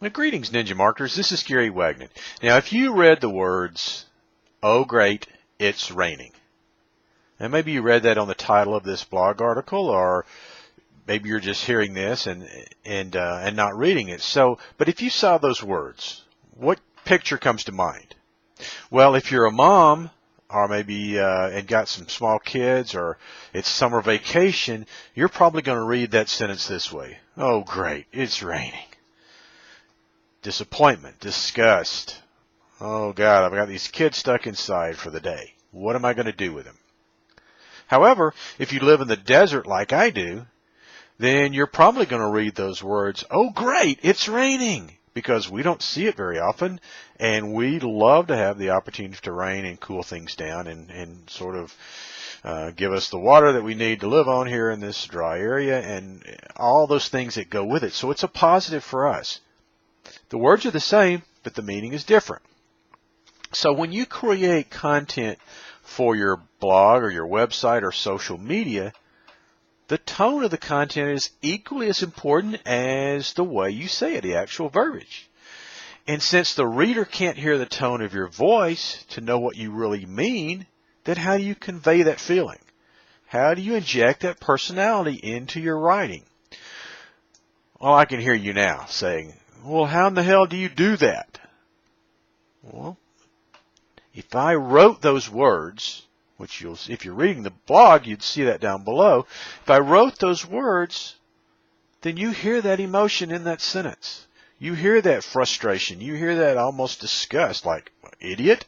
Well, greetings, Ninja Marketers. This is Gary Wagner. Now, if you read the words, "Oh, great, it's raining," and maybe you read that on the title of this blog article, or maybe you're just hearing this and not reading it. But if you saw those words, what picture comes to mind? Well, if you're a mom, or maybe and got some small kids, or it's summer vacation, you're probably going to read that sentence this way: "Oh, great, it's raining." Disappointment, disgust. Oh God, I've got these kids stuck inside for the day. What am I going to do with them? However, if you live in the desert like I do, then you're probably going to read those words, "Oh great, it's raining," because we don't see it very often, and we love to have the opportunity to rain and cool things down and sort of give us the water that we need to live on here in this dry area and all those things that go with it. So it's a positive for us. The words are the same, but the meaning is different. So when you create content for your blog or your website or social media, the tone of the content is equally as important as the way you say it, the actual verbiage. And since the reader can't hear the tone of your voice to know what you really mean, then how do you convey that feeling? How do you inject that personality into your writing? Well, I can hear you now saying, "Well, how in the hell do you do that?" Well, if I wrote those words, which if you're reading the blog, you'd see that down below. If I wrote those words, then you hear that emotion in that sentence. You hear that frustration. You hear that almost disgust, like, "Idiot,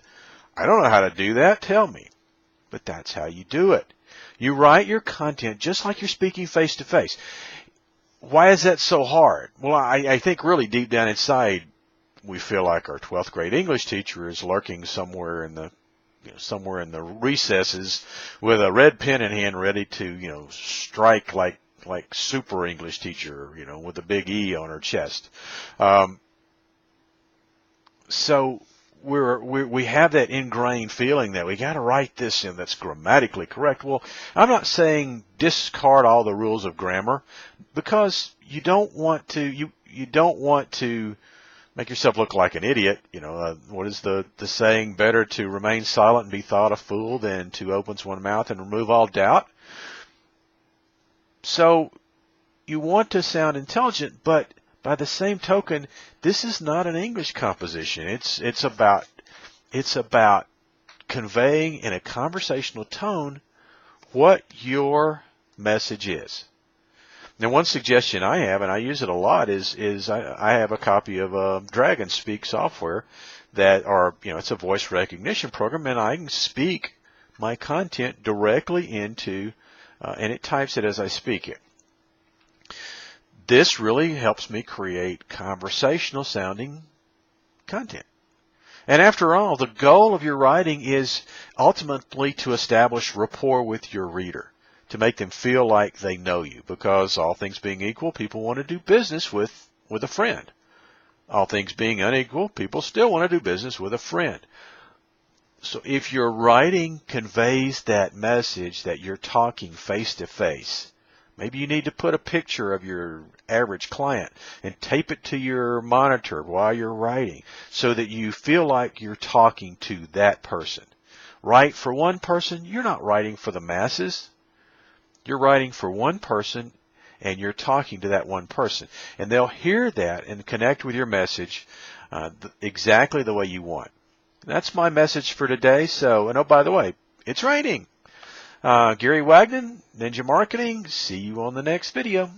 I don't know how to do that. Tell me." But that's how you do it. You write your content just like you're speaking face to face. Why is that so hard? Well, I think really deep down inside, we feel like our 12th grade English teacher is lurking somewhere in the recesses with a red pen in hand, ready to strike like super English teacher, with a big E on her chest. So we have that ingrained feeling that we got to write this in that's grammatically correct. Well, I'm not saying discard all the rules of grammar, because you don't want to make yourself look like an idiot. What is the saying? Better to remain silent and be thought a fool than to open one's mouth and remove all doubt. So you want to sound intelligent, but by the same token, this is not an English composition. It's about conveying in a conversational tone what your message is. Now, one suggestion I have, and I use it a lot, is I have a copy of Dragon Speak software it's a voice recognition program, and I can speak my content directly into, and it types it as I speak it. This really helps me create conversational sounding content. And after all, the goal of your writing is ultimately to establish rapport with your reader, to make them feel like they know you, because all things being equal, people want to do business with a friend. All things being unequal, people still want to do business with a friend. So if your writing conveys that message that you're talking face to face, maybe you need to put a picture of your average client and tape it to your monitor while you're writing so that you feel like you're talking to that person. Write for one person. You're not writing for the masses. You're writing for one person, and you're talking to that one person. And they'll hear that and connect with your message exactly the way you want. That's my message for today. And oh, by the way, it's raining. Gary Wagner, Ninja Marketing. See you on the next video.